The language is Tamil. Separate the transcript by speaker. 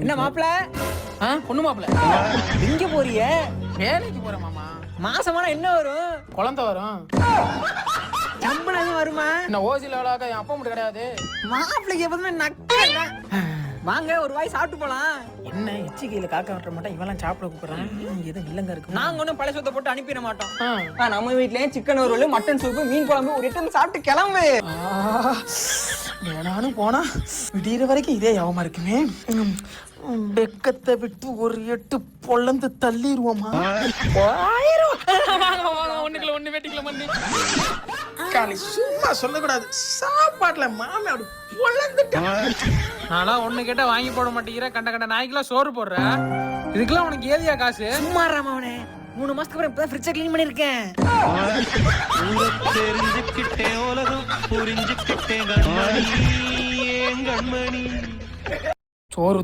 Speaker 1: என்ன மாப்பிள?
Speaker 2: பொண்ணு மாப்பிள
Speaker 1: எங்க போறிய?
Speaker 2: வேலைக்கு போறேன் மாமா.
Speaker 1: மாசமான என்ன வரும்?
Speaker 2: குழந்தை வரும்.
Speaker 1: சம்பளம் வருமா?
Speaker 2: என்ன ஓசில விளாக்க என் அப்பா மட்டும் கிடையாது.
Speaker 1: மாப்பிளைக்கு எப்பவுமே நக்கல. வாங்க ஒரு வாய் சாப்பிட்டு போலாம்.
Speaker 2: என்ன எச்சிக்கையில காக்க வர மாட்டேன், இவெல்லாம் சாப்பிட கூப்பிடுறான். எதுவும் இல்லங்க இருக்கு.
Speaker 1: நாங்க ஒன்னும் பழைய சொத்தை போட்டு அனுப்பிட மாட்டோம். நம்ம வீட்லயே சிக்கன் ரோல், மட்டன் சூப்பு, மீன் குழம்பு ஒரு எட்டு சாப்பிட்டு கிளம்பு.
Speaker 2: நானும் போனா விடியற வரைக்கும் இதே யாவமா இருக்குமே. வெக்கத்தை விட்டு ஒரு எட்டு பொழந்து தள்ளிடுவோமா? ஒண்ணுக்குள்ள ஒண்ணு வெட்டிக்கல மண்ணு காலி சும்மா சொல்லக்கூடாது. சாப்பாட்டுல மாமே அப்படி பொழந்துட்டேன்.
Speaker 3: நானா ஒண்ணு கேட்டா வாங்கி போட மாட்டேங்கிற, கண்ட கண்ட நாய்க்கெல்லாம் சோறு போடுற. இதுக்கெல்லாம் உனக்கு ஏதியா காசு?
Speaker 1: சும்மா ராமவனே, 3 மாசத்துக்கு அப்புறம் இப்பதான் ஃப்ரிட்ஜை க்ளீன் பண்ணிருக்கேன்.
Speaker 4: தெரிஞ்சுக்கிட்டேன் உலகம் புரிஞ்சுக்கிட்டேன் கண்மணி.
Speaker 2: சோறு